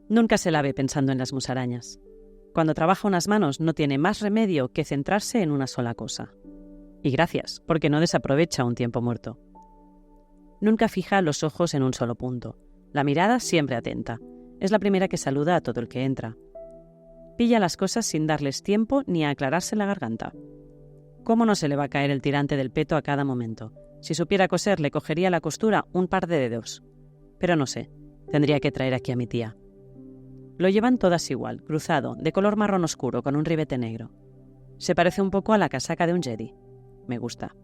Nunca se la ve pensando en las musarañas. Cuando trabaja unas manos no tiene más remedio que centrarse en una sola cosa. Y gracias, porque no desaprovecha un tiempo muerto. Nunca fija los ojos en un solo punto. La mirada siempre atenta. Es la primera que saluda a todo el que entra. Pilla las cosas sin darles tiempo ni a aclararse la garganta. ¿Cómo no se le va a caer el tirante del peto a cada momento? Si supiera coser, le cogería la costura un par de dedos. Pero no sé, tendría que traer aquí a mi tía. Lo llevan todas igual, cruzado, de color marrón oscuro, con un ribete negro. Se parece un poco a la casaca de un Jedi. Me gusta.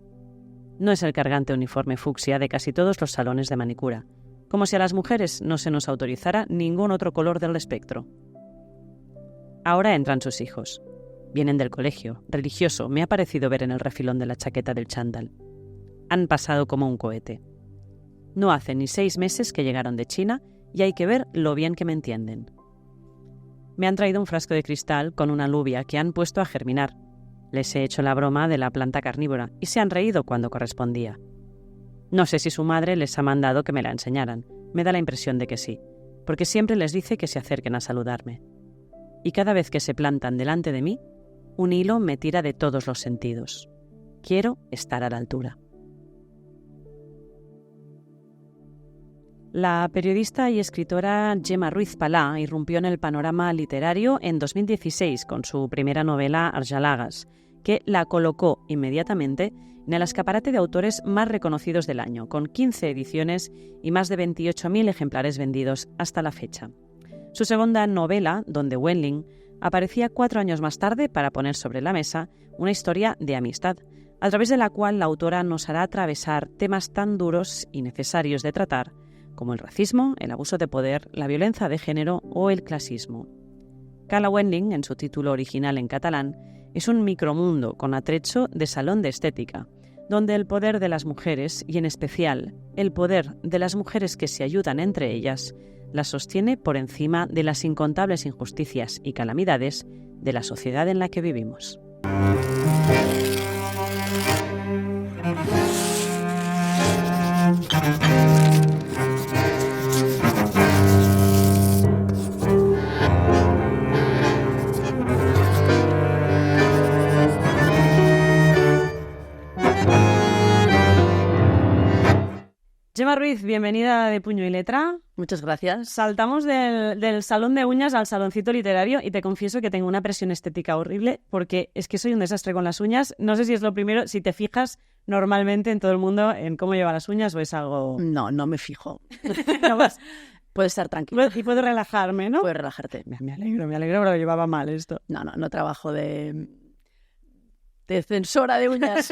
No es el cargante uniforme fucsia de casi todos los salones de manicura, como si a las mujeres no se nos autorizara ningún otro color del espectro. Ahora entran sus hijos. Vienen del colegio, religioso, me ha parecido ver en el refilón de la chaqueta del chándal. Han pasado como un cohete. No hace ni 6 meses que llegaron de China y hay que ver lo bien que me entienden. Me han traído un frasco de cristal con una alubia que han puesto a germinar. Les he hecho la broma de la planta carnívora y se han reído cuando correspondía. No sé si su madre les ha mandado que me la enseñaran. Me da la impresión de que sí, porque siempre les dice que se acerquen a saludarme. Y cada vez que se plantan delante de mí, un hilo me tira de todos los sentidos. Quiero estar a la altura. La periodista y escritora Gemma Ruiz Palà irrumpió en el panorama literario en 2016 con su primera novela Argelagues, que la colocó inmediatamente en el escaparate de autores más reconocidos del año, con 15 ediciones y más de 28.000 ejemplares vendidos hasta la fecha. Su segunda novela, Donde Wenling, aparecía 4 años más tarde para poner sobre la mesa una historia de amistad, a través de la cual la autora nos hará atravesar temas tan duros y necesarios de tratar como el racismo, el abuso de poder, la violencia de género o el clasismo. Cala Wenling, en su título original en catalán, es un micromundo con atrecho de salón de estética, donde el poder de las mujeres, y en especial el poder de las mujeres que se ayudan entre ellas, las sostiene por encima de las incontables injusticias y calamidades de la sociedad en la que vivimos. Gemma Ruiz, bienvenida de Puño y Letra. Muchas gracias. Saltamos del salón de uñas al saloncito literario y te confieso que tengo una presión estética horrible porque es que soy un desastre con las uñas. No sé si es lo primero, si te fijas normalmente en todo el mundo en cómo lleva las uñas o es algo... No me fijo. No, pues, puedes estar tranquilo. Y puedo relajarme, ¿no? Puedes relajarte. Me alegro, pero lo llevaba mal esto. No trabajo de censora de uñas.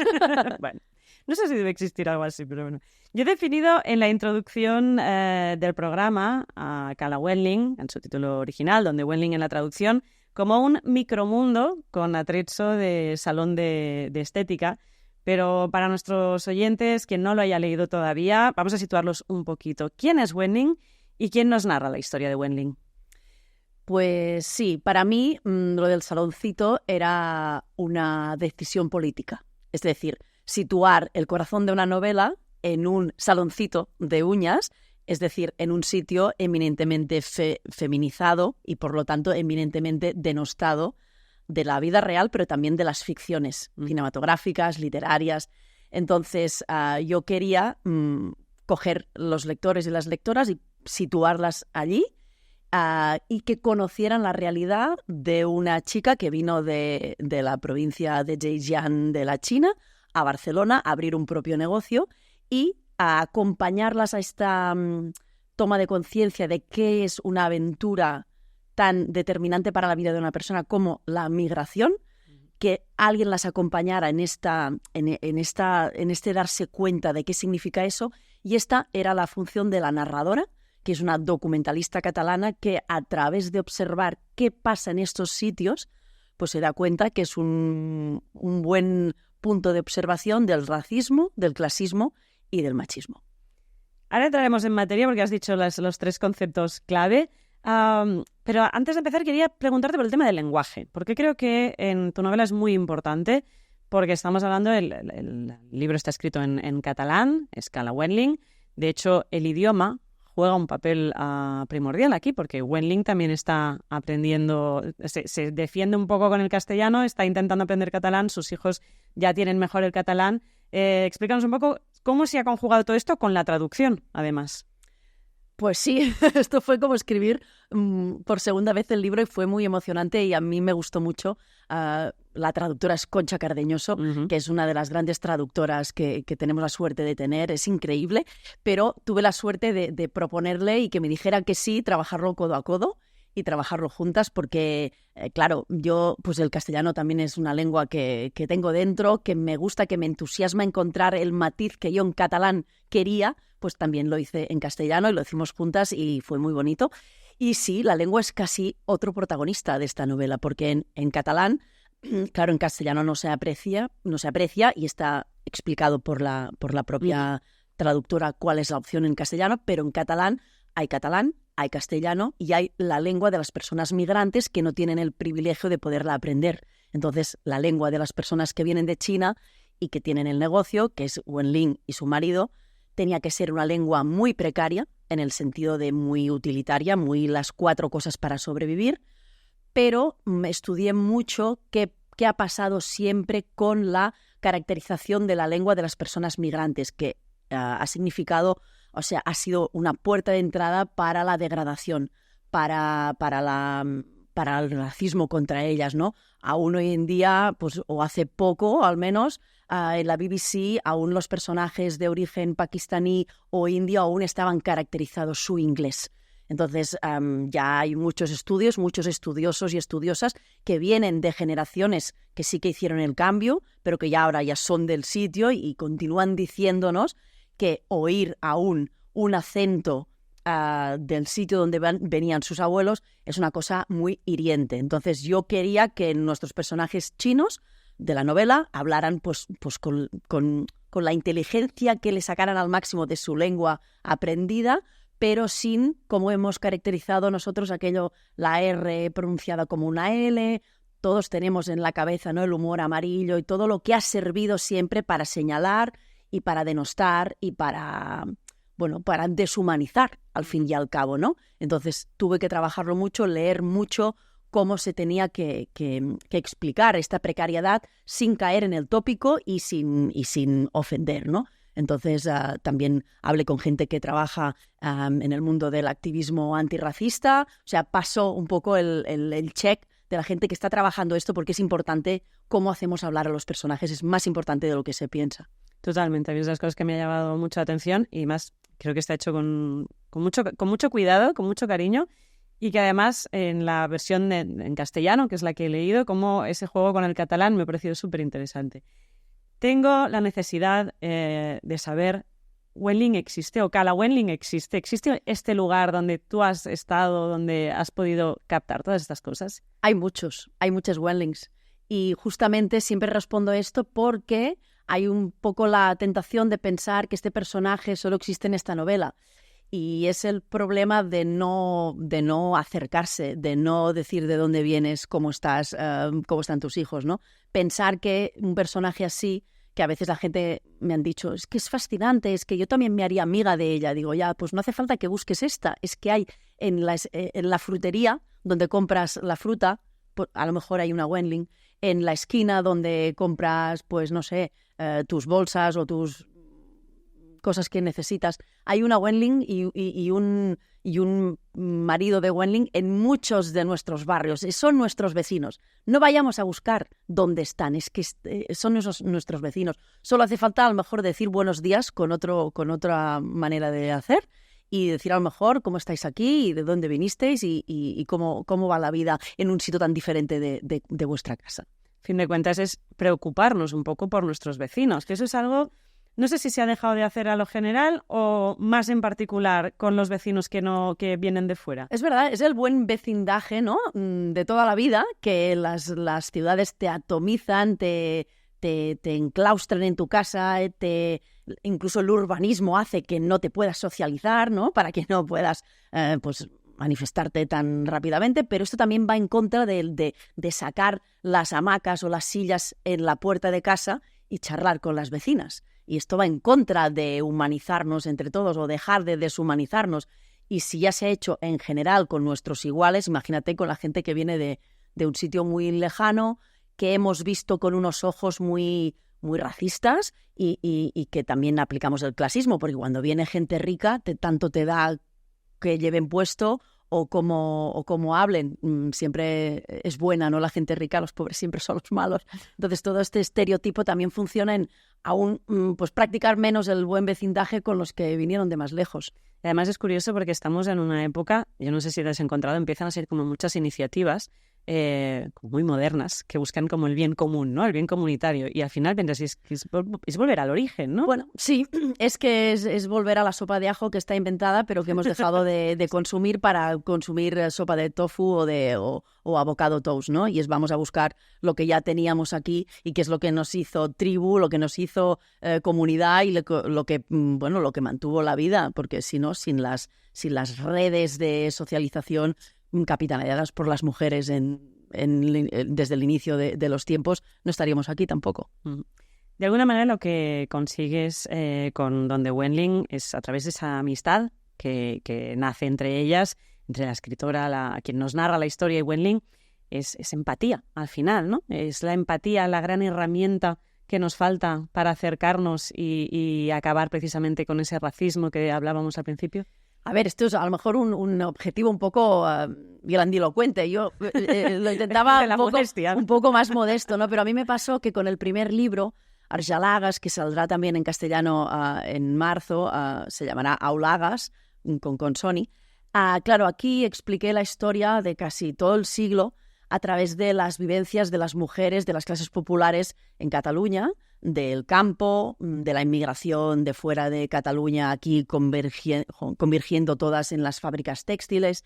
Bueno. No sé si debe existir algo así, pero bueno. Yo he definido en la introducción del programa a Cala Wenling, en su título original, Donde Wenling en la traducción, como un micromundo con atrecho de salón de estética. Pero para nuestros oyentes, quien no lo haya leído todavía, vamos a situarlos un poquito. ¿Quién es Wenling y quién nos narra la historia de Wenling? Pues sí, para mí lo del saloncito era una decisión política. Es decir, situar el corazón de una novela en un saloncito de uñas, es decir, en un sitio eminentemente feminizado y, por lo tanto, eminentemente denostado de la vida real, pero también de las ficciones cinematográficas, literarias. Entonces, yo quería coger los lectores y las lectoras y situarlas allí y que conocieran la realidad de una chica que vino de la provincia de Zhejiang de la China a Barcelona a abrir un propio negocio y a acompañarlas a esta toma de conciencia de qué es una aventura tan determinante para la vida de una persona como la migración, que alguien las acompañara en este darse cuenta de qué significa eso, y esta era la función de la narradora, que es una documentalista catalana que a través de observar qué pasa en estos sitios, pues se da cuenta que es un buen punto de observación del racismo, del clasismo y del machismo. Ahora entraremos en materia porque has dicho los 3 conceptos clave, pero antes de empezar quería preguntarte por el tema del lenguaje, porque creo que en tu novela es muy importante, porque estamos hablando, el libro está escrito en catalán, es Cala Wenling, de hecho el idioma juega un papel primordial aquí, porque Wenling también está aprendiendo, se defiende un poco con el castellano, está intentando aprender catalán, sus hijos ya tienen mejor el catalán. Explícanos un poco cómo se ha conjugado todo esto con la traducción, además. Pues sí, esto fue como escribir por segunda vez el libro y fue muy emocionante y a mí me gustó mucho. La traductora es Concha Cardeñoso, que es una de las grandes traductoras que tenemos la suerte de tener, es increíble, pero tuve la suerte de proponerle y que me dijera que sí, trabajarlo codo a codo y trabajarlo juntas porque, claro, yo, pues el castellano también es una lengua que tengo dentro, que me gusta, que me entusiasma encontrar el matiz que yo en catalán quería, pues también lo hice en castellano y lo hicimos juntas y fue muy bonito. Y sí, la lengua es casi otro protagonista de esta novela, porque en catalán, claro, en castellano no se aprecia y está explicado por la propia traductora cuál es la opción en castellano, pero en catalán, hay castellano y hay la lengua de las personas migrantes que no tienen el privilegio de poderla aprender. Entonces, la lengua de las personas que vienen de China y que tienen el negocio, que es Wenling y su marido, tenía que ser una lengua muy precaria, en el sentido de muy utilitaria, muy las 4 cosas para sobrevivir, pero estudié mucho qué ha pasado siempre con la caracterización de la lengua de las personas migrantes, que ha significado, o sea, ha sido una puerta de entrada para la degradación, para el racismo contra ellas, ¿no? Aún hoy en día, pues, o hace poco al menos, en la BBC, aún los personajes de origen pakistaní o indio aún estaban caracterizados su inglés. Entonces, ya hay muchos estudios, muchos estudiosos y estudiosas que vienen de generaciones que sí que hicieron el cambio, pero que ya ahora ya son del sitio y continúan diciéndonos que oír aún un acento del sitio donde venían sus abuelos es una cosa muy hiriente. Entonces, yo quería que nuestros personajes chinos de la novela hablaran pues con la inteligencia que le sacaran al máximo de su lengua aprendida, pero sin, como hemos caracterizado nosotros, aquello, la R pronunciada como una L. Todos tenemos en la cabeza, ¿no?, el humor amarillo y todo lo que ha servido siempre para señalar y para denostar y para deshumanizar, al fin y al cabo, ¿no? Entonces tuve que trabajarlo mucho, leer mucho cómo se tenía que explicar esta precariedad sin caer en el tópico y sin ofender, ¿no? Entonces también hablé con gente que trabaja en el mundo del activismo antirracista, o sea, pasó un poco el check de la gente que está trabajando esto porque es importante cómo hacemos hablar a los personajes, es más importante de lo que se piensa. Totalmente, a mí es de las cosas que me ha llamado mucha atención y más creo que está hecho con mucho cuidado, con mucho cariño y que además en la versión en castellano, que es la que he leído, como ese juego con el catalán me ha parecido súper interesante. Tengo la necesidad de saber, ¿Wenling existe o Cala Wenling existe? ¿Existe este lugar donde tú has estado, donde has podido captar todas estas cosas? Hay muchas Wenlings y justamente siempre respondo esto porque hay un poco la tentación de pensar que este personaje solo existe en esta novela. Y es el problema de no acercarse, de no decir de dónde vienes, cómo estás, cómo están tus hijos, ¿no? Pensar que un personaje así, que a veces la gente me han dicho, es que es fascinante, es que yo también me haría amiga de ella. Digo, ya, pues no hace falta que busques esta. Es que hay en la frutería donde compras la fruta, a lo mejor hay una Wenling. En la esquina donde compras, pues no sé, tus bolsas o tus cosas que necesitas, hay una Wenling y un marido de Wenling en muchos de nuestros barrios. Son nuestros vecinos. No vayamos a buscar dónde están, es que son nuestros vecinos. Solo hace falta a lo mejor decir buenos días con otra manera de hacer y decir a lo mejor cómo estáis aquí y de dónde vinisteis y cómo va la vida en un sitio tan diferente de vuestra casa. A fin de cuentas es preocuparnos un poco por nuestros vecinos, que eso es algo, no sé si se ha dejado de hacer a lo general o más en particular con los vecinos que vienen de fuera. Es verdad, es el buen vecindaje, ¿no?, de toda la vida, que las ciudades te atomizan, te enclaustran en tu casa, incluso el urbanismo hace que no te puedas socializar, ¿no?, para que no puedas manifestarte tan rápidamente, pero esto también va en contra de sacar las hamacas o las sillas en la puerta de casa y charlar con las vecinas. y esto va en contra de humanizarnos entre todos o dejar de deshumanizarnos. Y si ya se ha hecho en general con nuestros iguales, imagínate con la gente que viene de un sitio muy lejano, que hemos visto con unos ojos muy, muy racistas y que también aplicamos el clasismo, porque cuando viene gente rica, tanto te da que lleven puesto o como hablen. Siempre es buena, ¿no? La gente rica, los pobres siempre son los malos. Entonces todo este estereotipo también funciona en aún pues practicar menos el buen vecindaje con los que vinieron de más lejos. Además es curioso porque estamos en una época, yo no sé si te has encontrado, empiezan a ser como muchas iniciativas muy modernas que buscan como el bien común, ¿no? El bien comunitario. Y al final piensas, es volver al origen, ¿no? Bueno, sí, es que es volver a la sopa de ajo que está inventada, pero que hemos dejado de consumir para consumir sopa de tofu o avocado toast, ¿no? Y vamos a buscar lo que ya teníamos aquí y que es lo que nos hizo tribu, lo que nos hizo comunidad y lo que mantuvo la vida, porque si no, sin las redes de socialización capitaneadas por las mujeres desde el inicio de los tiempos, no estaríamos aquí tampoco. De alguna manera lo que consigues con Donde Wenling es a través de esa amistad que nace entre ellas, entre la escritora, quien nos narra la historia y Wenling, es empatía al final, ¿no? Es la empatía la gran herramienta que nos falta para acercarnos y acabar precisamente con ese racismo que hablábamos al principio. A ver, esto es a lo mejor un objetivo un poco grandilocuente. Yo lo intentaba un poco más modesto, ¿no? Pero a mí me pasó que con el primer libro, Argelagas, que saldrá también en castellano en marzo, se llamará Aulagas, con Sony. Claro, aquí expliqué la historia de casi todo el siglo a través de las vivencias de las mujeres de las clases populares en Cataluña, del campo, de la inmigración de fuera de Cataluña aquí convergiendo todas en las fábricas textiles.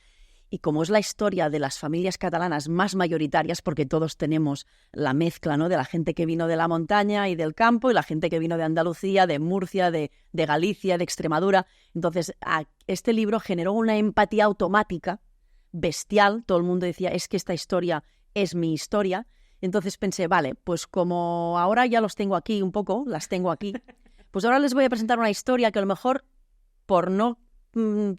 Y como es la historia de las familias catalanas más mayoritarias, porque todos tenemos la mezcla, ¿no?, de la gente que vino de la montaña y del campo y la gente que vino de Andalucía, de Murcia, de Galicia, de Extremadura. Entonces, este libro generó una empatía automática bestial. Todo el mundo decía, es que esta historia es mi historia. Entonces pensé, vale, pues como ahora ya los tengo aquí un poco, las tengo aquí, pues ahora les voy a presentar una historia que a lo mejor, por no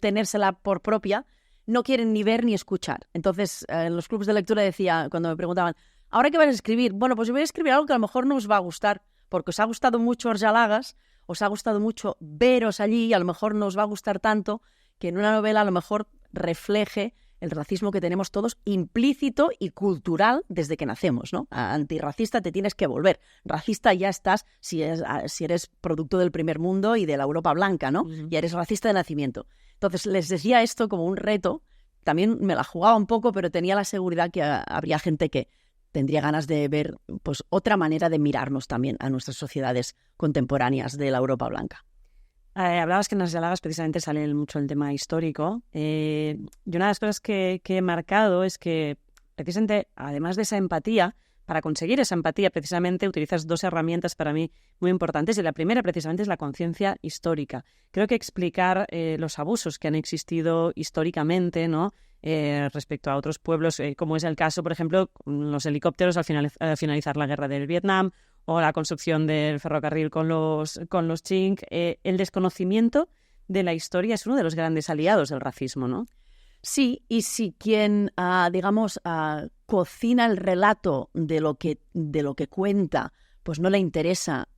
tenérsela por propia, no quieren ni ver ni escuchar. Entonces, en los clubes de lectura decía, cuando me preguntaban, ¿ahora qué van a escribir? Bueno, pues yo voy a escribir algo que a lo mejor no os va a gustar, porque os ha gustado mucho Argelagas, os ha gustado mucho veros allí, y a lo mejor no os va a gustar tanto que en una novela a lo mejor refleje el racismo que tenemos todos implícito y cultural desde que nacemos, ¿no? Antirracista te tienes que volver. Racista ya estás si eres producto del primer mundo y de la Europa blanca, ¿no? Ya eres racista de nacimiento. Entonces les decía esto como un reto. También me la jugaba un poco, pero tenía la seguridad que habría gente que tendría ganas de ver pues otra manera de mirarnos también a nuestras sociedades contemporáneas de la Europa blanca. Hablabas que en las Argelagas precisamente sale mucho el tema histórico. Y una de las cosas que he marcado es que precisamente, además de esa empatía, para conseguir esa empatía precisamente utilizas dos herramientas para mí muy importantes. Y la primera precisamente es la conciencia histórica. Creo que explicar los abusos que han existido históricamente, ¿no?, respecto a otros pueblos, como es el caso, por ejemplo, los helicópteros al finalizar la guerra del Vietnam, o la construcción del ferrocarril con los Chink. El desconocimiento de la historia es uno de los grandes aliados del racismo, ¿no? Sí, y si quien, cocina el relato de lo que cuenta, pues no le interesa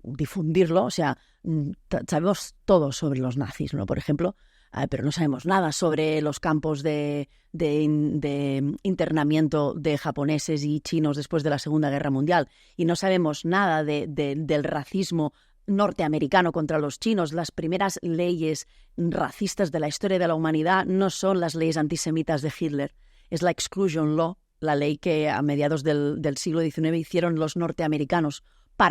difundirlo, o sea, sabemos todo sobre los nazis, ¿no?, por ejemplo, pero no sabemos nada sobre los campos de internamiento de japoneses y chinos después de la Segunda Guerra Mundial, y no sabemos nada del racismo norteamericano contra los chinos. Las primeras leyes racistas de la historia de la humanidad no son las leyes antisemitas de Hitler, es la Exclusion Law, la ley que a mediados del siglo XIX hicieron los norteamericanos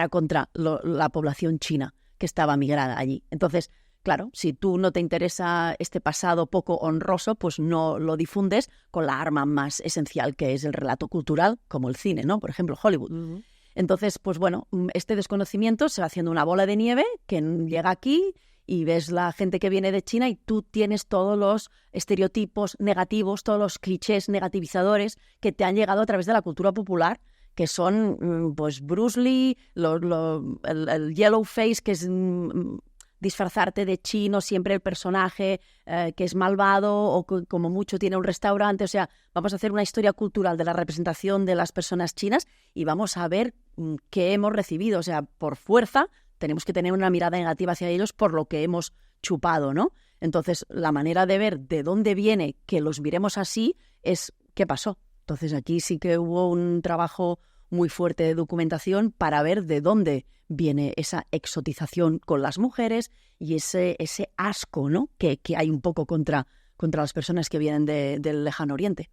contra la población china que estaba migrada allí. Entonces, claro, si tú no te interesa este pasado poco honroso, pues no lo difundes con la arma más esencial que es el relato cultural, como el cine, ¿no? Por ejemplo, Hollywood. Uh-huh. Entonces, pues bueno, este desconocimiento se va haciendo una bola de nieve que llega aquí y ves la gente que viene de China y tú tienes todos los estereotipos negativos, todos los clichés negativizadores que te han llegado a través de la cultura popular, que son pues Bruce Lee, el yellow face, que es disfrazarte de chino, siempre el personaje que es malvado o que como mucho tiene un restaurante. O sea, vamos a hacer una historia cultural de la representación de las personas chinas y vamos a ver qué hemos recibido. O sea, por fuerza tenemos que tener una mirada negativa hacia ellos por lo que hemos chupado, ¿no? Entonces, la manera de ver de dónde viene que los miremos así es qué pasó. Entonces, aquí sí que hubo un trabajo muy fuerte de documentación para ver de dónde viene esa exotización con las mujeres y ese asco, ¿no?, que hay un poco contra las personas que vienen del lejano oriente.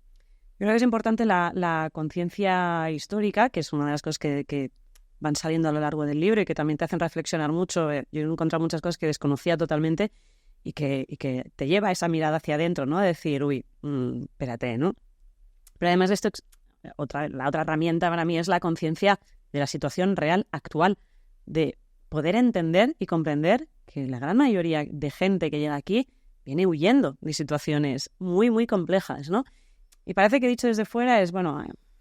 Creo que es importante la conciencia histórica, que es una de las cosas que van saliendo a lo largo del libro y que también te hacen reflexionar mucho. Yo he encontrado muchas cosas que desconocía totalmente y que te lleva esa mirada hacia adentro, ¿no? De decir, espérate, ¿no? Pero además de esto, la otra herramienta para mí es la conciencia de la situación real actual, de poder entender y comprender que la gran mayoría de gente que llega aquí viene huyendo de situaciones muy, muy complejas, ¿no? Y parece que dicho desde fuera es,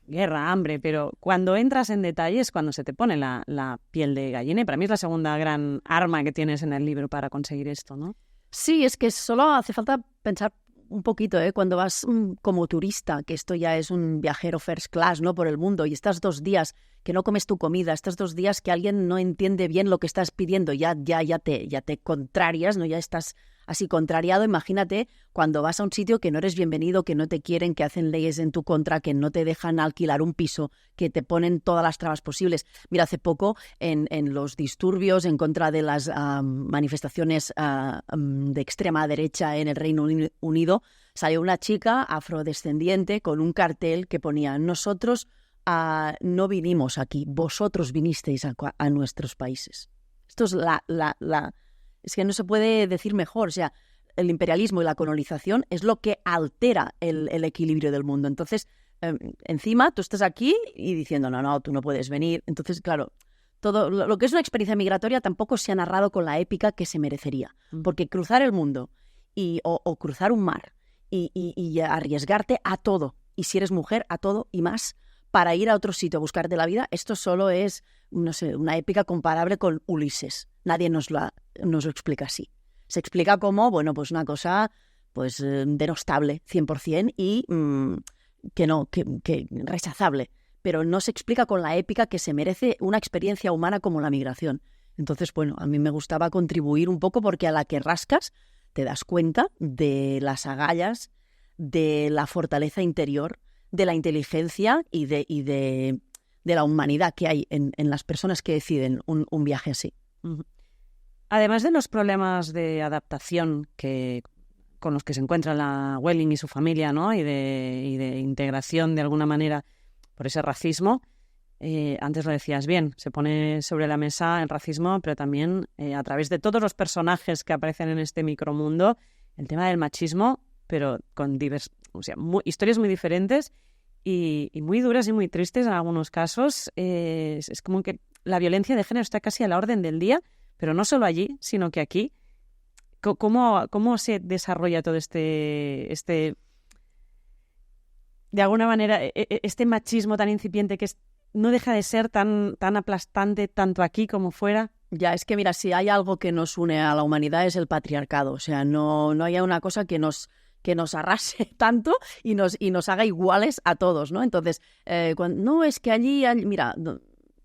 guerra, hambre, pero cuando entras en detalles, cuando se te pone la piel de gallina, y para mí es la segunda gran arma que tienes en el libro para conseguir esto, ¿no? Sí, es que solo hace falta pensar un poquito, cuando vas como turista, que esto ya es un viajero first class, ¿no?, por el mundo, y estás 2 días que no comes tu comida, estás 2 días que alguien no entiende bien lo que estás pidiendo, ya te contrarias, ¿no?, ya estás así contrariado. Imagínate cuando vas a un sitio que no eres bienvenido, que no te quieren, que hacen leyes en tu contra, que no te dejan alquilar un piso, que te ponen todas las trabas posibles. Mira, hace poco en los disturbios en contra de las manifestaciones de extrema derecha en el Reino Unido, salió una chica afrodescendiente con un cartel que ponía: nosotros no vinimos aquí, vosotros vinisteis a nuestros países. Esto es es que no se puede decir mejor. O sea, el imperialismo y la colonización es lo que altera el equilibrio del mundo. Entonces, encima tú estás aquí y diciendo, no, tú no puedes venir. Entonces, claro, todo lo que es una experiencia migratoria tampoco se ha narrado con la épica que se merecería. Porque cruzar el mundo o cruzar un mar y arriesgarte a todo, y si eres mujer, a todo y más, para ir a otro sitio a buscarte la vida, esto solo es, no sé, una épica comparable con Ulises. Nadie nos lo explica así. Se explica como, pues una cosa denostable, 100%, y que rechazable. Pero no se explica con la épica que se merece una experiencia humana como la migración. Entonces, a mí me gustaba contribuir un poco porque a la que rascas te das cuenta de las agallas, de la fortaleza interior, de la inteligencia y de la humanidad que hay en las personas que deciden un viaje así. Además de los problemas de adaptación con los que se encuentra la Welling y su familia, ¿no?, y de integración de alguna manera por ese racismo, antes lo decías bien, se pone sobre la mesa el racismo, pero también a través de todos los personajes que aparecen en este micromundo, el tema del machismo, pero con historias muy diferentes y muy duras y muy tristes en algunos casos. Es como que la violencia de género está casi a la orden del día, pero no solo allí, sino que aquí. ¿Cómo se desarrolla todo este de alguna manera, este machismo tan incipiente que no deja de ser tan aplastante tanto aquí como fuera? Ya, es que mira, si hay algo que nos une a la humanidad es el patriarcado. O sea, no hay una cosa que nos arrase tanto y nos haga iguales a todos, ¿no? Entonces, no es que allí mira,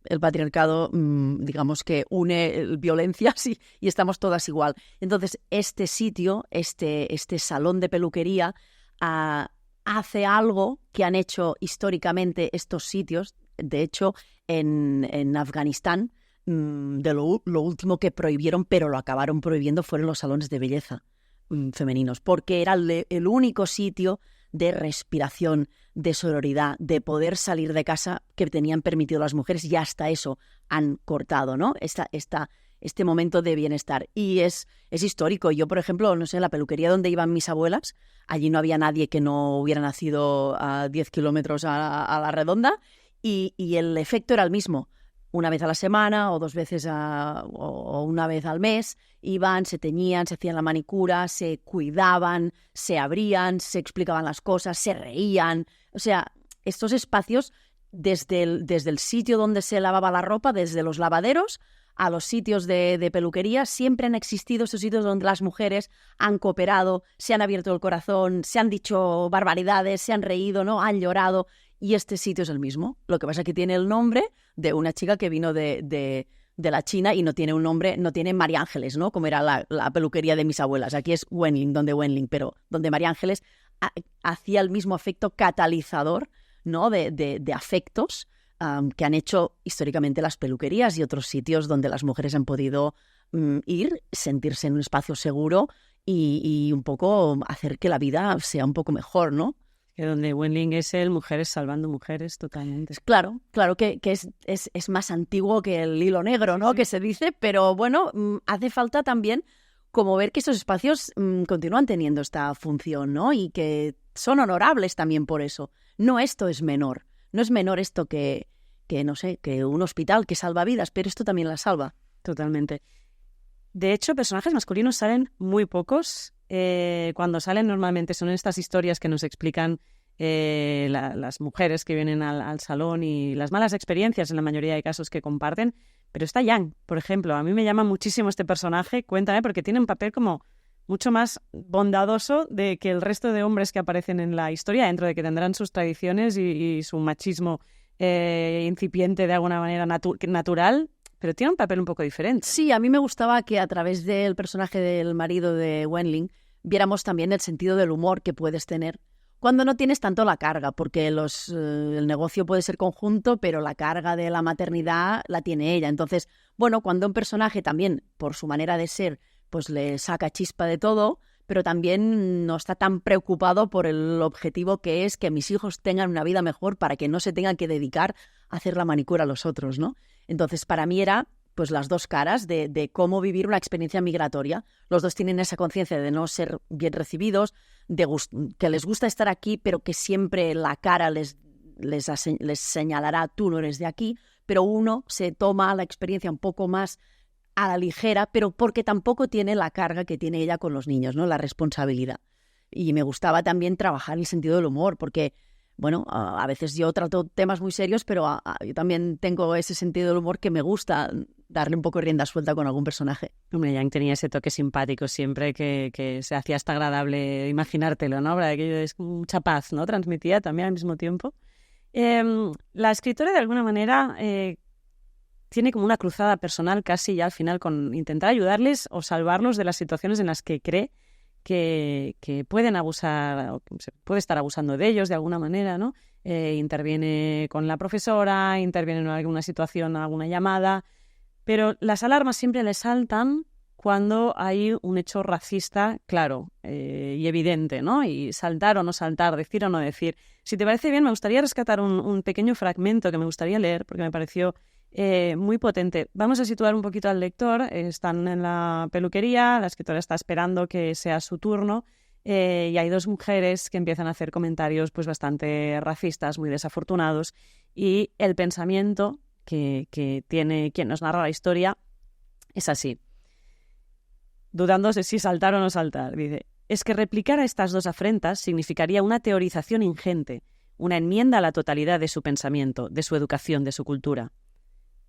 el patriarcado, digamos que une violencias y estamos todas igual. Entonces, este sitio, este salón de peluquería, hace algo que han hecho históricamente estos sitios. De hecho, en Afganistán, de lo último que prohibieron, pero lo acabaron prohibiendo, fueron los salones de belleza femeninos, porque era el único sitio de respiración, de sororidad, de poder salir de casa que tenían permitido las mujeres, y hasta eso han cortado, ¿no? Este momento de bienestar. Y es histórico. Yo, por ejemplo, no sé, la peluquería donde iban mis abuelas, allí no había nadie que no hubiera nacido a 10 kilómetros a la redonda, y el efecto era el mismo. Una vez a la semana o 2 veces o una vez al mes, iban, se teñían, se hacían la manicura, se cuidaban, se abrían, se explicaban las cosas, se reían. O sea, estos espacios desde el sitio donde se lavaba la ropa, desde los lavaderos a los sitios de peluquería, siempre han existido esos sitios donde las mujeres han cooperado, se han abierto el corazón, se han dicho barbaridades, se han reído, ¿no? Han llorado, y este sitio es el mismo. Lo que pasa es que tiene el nombre de una chica que vino de la China y no tiene un nombre, no tiene María Ángeles, ¿no? Como era la peluquería de mis abuelas. Aquí es Wenling, pero donde María Ángeles hacía el mismo efecto catalizador, ¿no? de afectos que han hecho históricamente las peluquerías y otros sitios donde las mujeres han podido ir, sentirse en un espacio seguro y un poco hacer que la vida sea un poco mejor, ¿no? Que donde Wenling es el mujeres salvando mujeres, totalmente. Claro que es más antiguo que el hilo negro, ¿no? Sí. Que se dice, pero bueno, hace falta también como ver que estos espacios continúan teniendo esta función, ¿no? Y que son honorables también por eso. No esto es menor. No es menor esto que no sé, que un hospital que salva vidas, pero esto también la salva. Totalmente. De hecho, personajes masculinos salen muy pocos. Cuando salen normalmente son estas historias que nos explican las mujeres que vienen al salón y las malas experiencias en la mayoría de casos que comparten. Pero está Yang, por ejemplo. A mí me llama muchísimo este personaje. Cuéntame, porque tiene un papel como mucho más bondadoso de que el resto de hombres que aparecen en la historia, dentro de que tendrán sus tradiciones y su machismo incipiente de alguna manera natural, pero tiene un papel un poco diferente. Sí, a mí me gustaba que a través del personaje del marido de Wenling viéramos también el sentido del humor que puedes tener cuando no tienes tanto la carga, porque el negocio puede ser conjunto, pero la carga de la maternidad la tiene ella. Entonces, bueno, cuando un personaje también, por su manera de ser, pues le saca chispa de todo, pero también no está tan preocupado por el objetivo que es que mis hijos tengan una vida mejor para que no se tengan que dedicar a hacer la manicura a los otros, ¿no? Entonces, para mí era pues las dos caras de cómo vivir una experiencia migratoria. Los dos tienen esa conciencia de no ser bien recibidos, que les gusta estar aquí, pero que siempre la cara les señalará, tú no eres de aquí, pero uno se toma la experiencia un poco más a la ligera, pero porque tampoco tiene la carga que tiene ella con los niños, ¿no? La responsabilidad. Y me gustaba también trabajar el sentido del humor, porque, bueno, a veces yo trato temas muy serios, pero yo también tengo ese sentido del humor que me gusta darle un poco rienda suelta con algún personaje. Hombre, Yang tenía ese toque simpático siempre que se hacía hasta agradable imaginártelo, ¿no? Que es mucha paz, ¿no? Transmitía también al mismo tiempo. La escritora, de alguna manera, tiene como una cruzada personal casi ya al final con intentar ayudarles o salvarlos de las situaciones en las que cree que pueden abusar, o que se puede estar abusando de ellos de alguna manera, ¿no? Interviene con la profesora, interviene en alguna situación, alguna llamada, pero las alarmas siempre le saltan cuando hay un hecho racista claro y evidente, ¿no? Y saltar o no saltar, decir o no decir. Si te parece bien, me gustaría rescatar un pequeño fragmento que me gustaría leer porque me pareció muy potente. Vamos a situar un poquito al lector. Están en la peluquería, la escritora está esperando que sea su turno y hay dos mujeres que empiezan a hacer comentarios pues bastante racistas, muy desafortunados, y el pensamiento que tiene quien nos narra la historia es así, dudando de si saltar o no saltar. Dice: es que replicar a estas dos afrentas significaría una teorización ingente, una enmienda a la totalidad de su pensamiento, de su educación, de su cultura.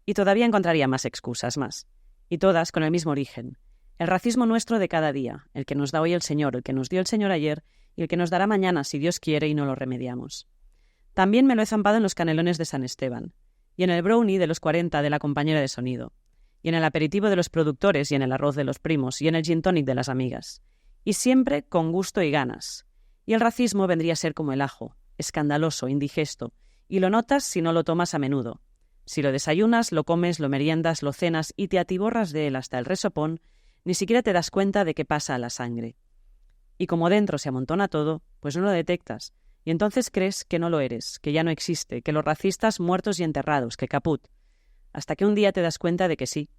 Y todavía encontraría más excusas, más. Y todas con el mismo origen. El racismo nuestro de cada día, el que nos da hoy el Señor, el que nos dio el Señor ayer y el que nos dará mañana si Dios quiere y no lo remediamos. También me lo he zampado en los canelones de San Esteban, y en el brownie de los 40 de la compañera de sonido, y en el aperitivo de los productores y en el arroz de los primos y en el gin tonic de las amigas. Y siempre con gusto y ganas. Y el racismo vendría a ser como el ajo, escandaloso, indigesto, y lo notas si no lo tomas a menudo. Si lo desayunas, lo comes, lo meriendas, lo cenas y te atiborras de él hasta el resopón, ni siquiera te das cuenta de que pasa a la sangre. Y como dentro se amontona todo, pues no lo detectas, y entonces crees que no lo eres, que ya no existe, que los racistas muertos y enterrados, que caput. Hasta que un día te das cuenta de que sí,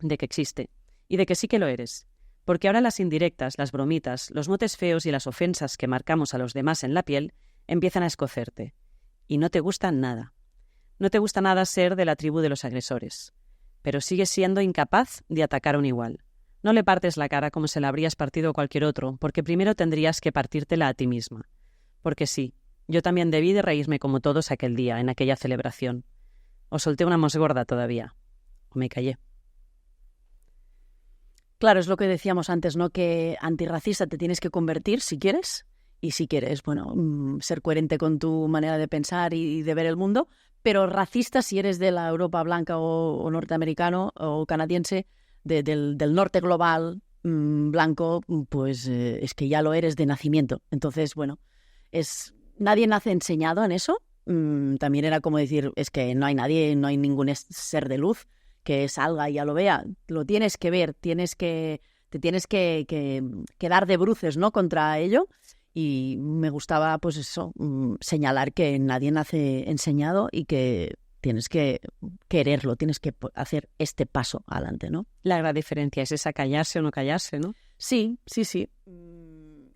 de que existe, y de que sí que lo eres. Porque ahora las indirectas, las bromitas, los motes feos y las ofensas que marcamos a los demás en la piel empiezan a escocerte. Y no te gusta nada. No te gusta nada ser de la tribu de los agresores. Pero sigues siendo incapaz de atacar a un igual. No le partes la cara como se la habrías partido a cualquier otro, porque primero tendrías que partírtela a ti misma. Porque sí, Yo también debí de reírme como todos aquel día, en aquella celebración. O solté una mosgorda todavía. O me callé. Claro, es lo que decíamos antes, ¿no? Que antirracista te tienes que convertir si quieres. Y si quieres, bueno, ser coherente con tu manera de pensar y de ver el mundo. Pero racista si eres de la Europa blanca o norteamericano o canadiense, del norte global blanco, pues es que ya lo eres de nacimiento. Entonces, bueno, nadie nace enseñado en eso. También era como decir, es que no hay nadie, no hay ningún ser de luz que salga y ya lo vea. Lo tienes que ver, te tienes que dar de bruces, ¿no? Contra ello. Y me gustaba, pues eso, señalar que nadie nace enseñado y que tienes que quererlo, tienes que hacer este paso adelante, ¿no? La gran diferencia es esa, callarse o no callarse, ¿no? Sí.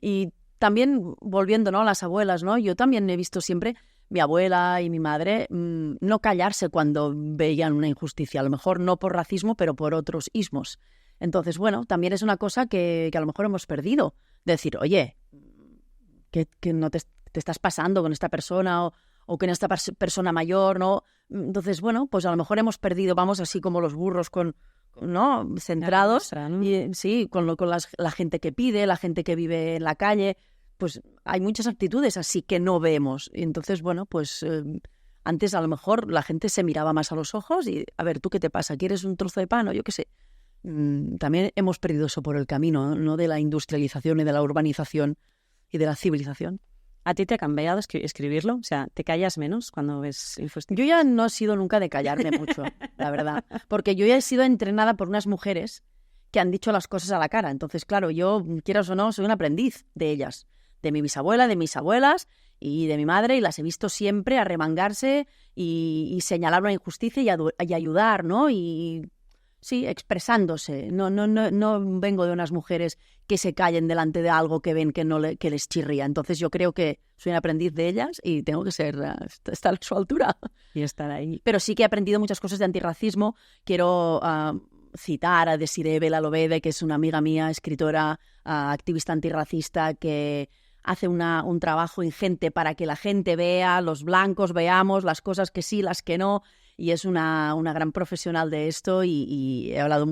Y también, volviendo, ¿no?, a las abuelas, ¿no? Yo también he visto siempre mi abuela y mi madre no callarse cuando veían una injusticia, a lo mejor no por racismo, pero por otros ismos. Entonces, bueno, también es una cosa que a lo mejor hemos perdido. Decir, oye, que no te estás pasando con esta persona o con esta persona mayor, ¿no? Entonces, bueno, pues a lo mejor hemos perdido, vamos así como los burros ¿no? Centrados, ¿no? Y, sí, con la gente que pide, la gente que vive en la calle, pues hay muchas actitudes así que no vemos. Y entonces, bueno, pues antes a lo mejor la gente se miraba más a los ojos y, a ver, ¿tú qué te pasa? ¿Quieres un trozo de pan o yo qué sé? También hemos perdido eso por el camino, ¿no? De la industrialización y de la urbanización y de la civilización. ¿A ti te ha cambiado escribirlo? O sea, ¿te callas menos cuando ves injusticia? Yo ya no he sido nunca de callarme mucho, la verdad. Porque yo ya he sido entrenada por unas mujeres que han dicho las cosas a la cara. Entonces, claro, yo, quieras o no, soy un aprendiz de ellas. De mi bisabuela, de mis abuelas y de mi madre. Y las he visto siempre arremangarse y señalar una injusticia y ayudar, ¿no? Y sí, expresándose. No vengo de unas mujeres que se callen delante de algo que ven que les chirría. Entonces yo creo que soy un aprendiz de ellas y tengo que estar a su altura. Y estar ahí. Pero sí que he aprendido muchas cosas de antirracismo. Quiero citar a Desiree Bela Lobede, que es una amiga mía, escritora, activista antirracista, que hace un trabajo ingente para que la gente vea, los blancos veamos las cosas que sí, las que no. Y es una gran profesional de esto y he hablado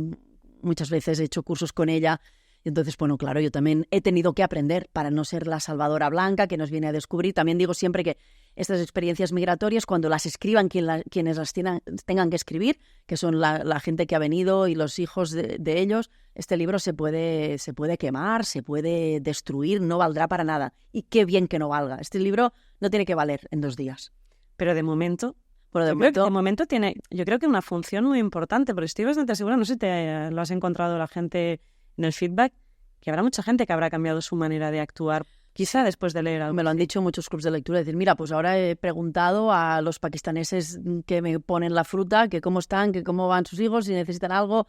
muchas veces, he hecho cursos con ella. Y entonces, bueno, claro, yo también he tenido que aprender para no ser la salvadora blanca que nos viene a descubrir. También digo siempre que estas experiencias migratorias, cuando las escriban quienes las tengan que escribir, que son la gente que ha venido y los hijos de ellos, este libro se puede quemar, se puede destruir, no valdrá para nada. Y qué bien que no valga. Este libro no tiene que valer en 2 días. Pero de momento... Bueno, de momento tiene, yo creo que una función muy importante, porque estoy bastante segura, no sé si te lo has encontrado la gente en el feedback, que habrá mucha gente que habrá cambiado su manera de actuar, quizá después de leer algo. Me lo han dicho muchos clubs de lectura, decir, mira, pues ahora he preguntado a los pakistaneses que me ponen la fruta, que cómo están, que cómo van sus hijos, si necesitan algo.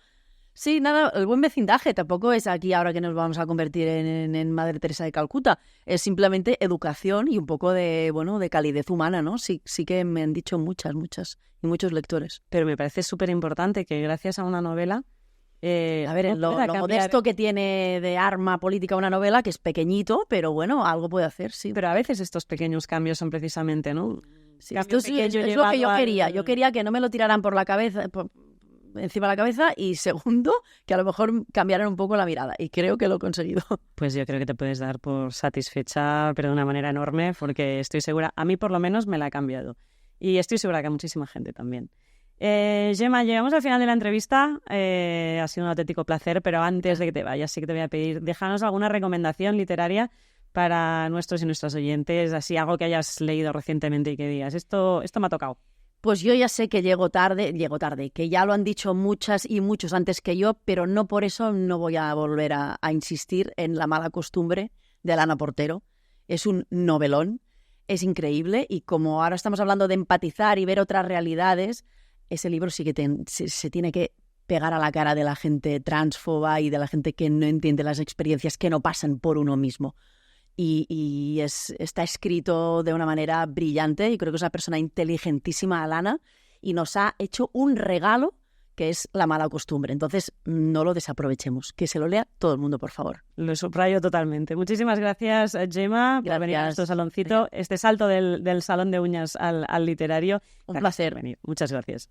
Sí, nada, el buen vecindaje tampoco es aquí ahora que nos vamos a convertir en Madre Teresa de Calcuta. Es simplemente educación y un poco de calidez humana, ¿no? Sí que me han dicho muchas y muchos lectores. Pero me parece súper importante que gracias a una novela... a ver, lo modesto que tiene de arma política una novela, que es pequeñito, pero bueno, algo puede hacer, sí. Pero a veces estos pequeños cambios son precisamente, ¿no? Sí, esto es lo que yo quería. Yo quería que no me lo tiraran por la cabeza... encima de la cabeza y segundo, que a lo mejor cambiaran un poco la mirada y creo que lo he conseguido. Pues yo creo que te puedes dar por satisfecha, pero de una manera enorme, porque estoy segura, a mí por lo menos me la ha cambiado y estoy segura que a muchísima gente también. Gemma, llegamos al final de la entrevista, ha sido un auténtico placer, pero antes de que te vayas sí que te voy a pedir, déjanos alguna recomendación literaria para nuestros y nuestras oyentes, así algo que hayas leído recientemente y que digas, esto me ha tocado. Pues yo ya sé que llego tarde, que ya lo han dicho muchas y muchos antes que yo, pero no por eso no voy a volver a insistir en La mala costumbre de Alana Portero. Es un novelón, es increíble y como ahora estamos hablando de empatizar y ver otras realidades, ese libro sí que se tiene que pegar a la cara de la gente transfoba y de la gente que no entiende las experiencias que no pasan por uno mismo. Y está escrito de una manera brillante y creo que es una persona inteligentísima, Alana, y nos ha hecho un regalo que es la mala costumbre. Entonces, no lo desaprovechemos. Que se lo lea todo el mundo, por favor. Lo subrayo totalmente. Muchísimas gracias, Gemma, por venir a nuestro saloncito. Este salto del salón de uñas al literario. Un placer. Venir. Muchas gracias.